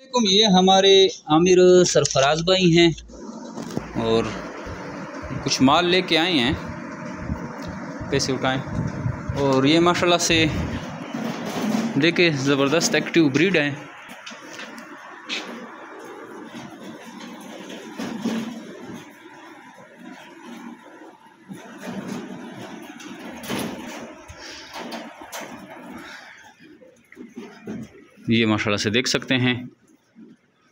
ये हमारे आमिर सरफराज भाई हैं और कुछ माल लेके आए हैं, पैसे उठाएं। और ये माशाल्लाह से देखे ज़बरदस्त एक्टिव ब्रीड हैं। ये माशाल्लाह से देख सकते हैं।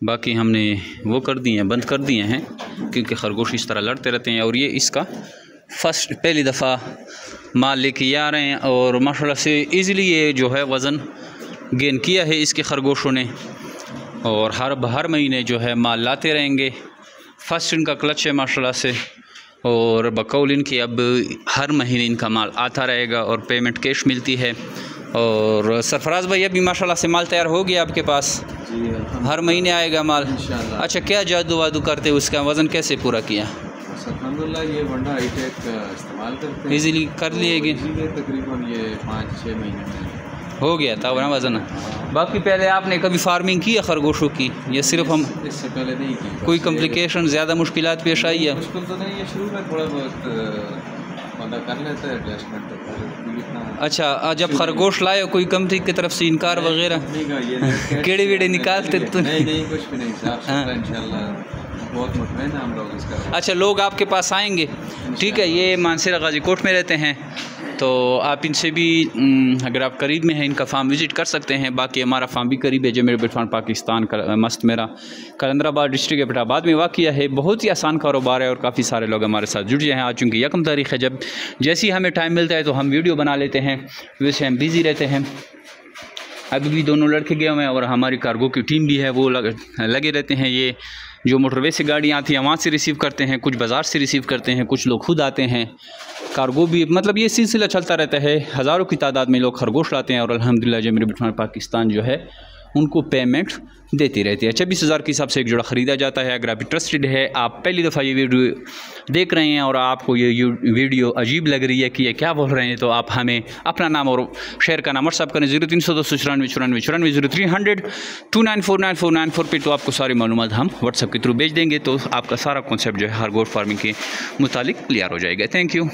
बाकी हमने वो कर दिए हैं, बंद कर दिए हैं, क्योंकि खरगोश इस तरह लड़ते रहते हैं। और ये इसका पहली दफ़ा माल लेके आ रहे हैं और माशाल्लाह से इजीली ये जो है वज़न गेन किया है इसके खरगोशों ने। और हर महीने जो है माल लाते रहेंगे। फर्स्ट इनका क्लच है माशाल्लाह से, और बकौल इनके अब हर महीने इनका माल आता रहेगा और पेमेंट कैश मिलती है। और सरफराज भाई अभी माशाल्लाह से माल तैयार हो गया आपके पास? जी, हर महीने आएगा माल इंशाल्लाह। अच्छा, क्या जादू वादू करते, उसका वज़न कैसे पूरा किया? अल्हम्दुलिल्लाह ये वंडा हाईटेक इस्तेमाल करते हैं, इजीली कर लिएगी? तकरीबन ये 5-6 महीने में हो गया था ना वज़न। बाकी पहले आपने कभी फार्मिंग की है खरगोशों की, या सिर्फ हम इससे पहले नहीं की? कोई कम्प्लिकेशन ज़्यादा मुश्किलात पेश आई है? मुश्किल तो नहीं है, शुरू में थोड़ा बहुत बंदा कर लेता है एडजस्टमेंट, तो इतना। अच्छा, जब खरगोश लाए कोई कंपनी की तरफ से इनकार वगैरह? केड़े वेड़े निकालते तो नहीं, कुछ भी नहीं, साफ सुथरा इंशाल्लाह, बहुत मुतमईन है हम लोग इसका। अच्छा, लोग आपके पास आएंगे, ठीक है। ये मानसरा गाजीकोट में रहते हैं, तो आप इनसे भी अगर आप करीब में हैं इनका फार्म विज़िट कर सकते हैं। बाकी हमारा फार्म भी करीब है, जमेर बिट फार्म पाकिस्तान का मस्त मेरा कलंदराबाद डिस्ट्रिक्ट एबटाबाद में वाक़िया है। बहुत ही आसान कारोबार है और काफ़ी सारे लोग हमारे साथ जुड़ गए हैं। आज चूँकि 1 तारीख़ है, जब जैसे ही हमें टाइम मिलता है तो हम वीडियो बना लेते हैं, वैसे हम बिज़ी रहते हैं। अभी भी दोनों लड़के गए हुए हैं और हमारी कार्गो की टीम भी है, वो लगे रहते हैं। ये जो मोटरवे से गाड़ियाँ आती हैं वहाँ से रिसीव करते हैं, कुछ बाज़ार से रिसीव करते हैं, कुछ लोग खुद आते हैं। कार्गो भी मतलब ये सिलसिला चलता रहता है। हज़ारों की तादाद में लोग खरगोश लाते हैं और अल्हम्दुलिल्लाह जमीर बिटफान पाकिस्तान जो है उनको पेमेंट देती रहती है। 26,000 के हिसाब से एक जोड़ा ख़रीदा जाता है। अगर आप इंटरेस्टेड है, आप पहली दफ़ा ये वीडियो देख रहे हैं और आपको ये वीडियो अजीब लग रही है कि ये क्या बोल रहे हैं, तो आप हमें अपना नाम और शहर का नाम व्हाट्सअप करें 0300 294 94 0300 2949494 पर। तो आपको सारी मालूमात हम व्हाट्सअप के थ्रू भेज देंगे, तो आपका सारा कॉन्सेप्ट जो है खरगोश फार्मिंग के मुतालिक क्लियर हो जाएगा। Thank you.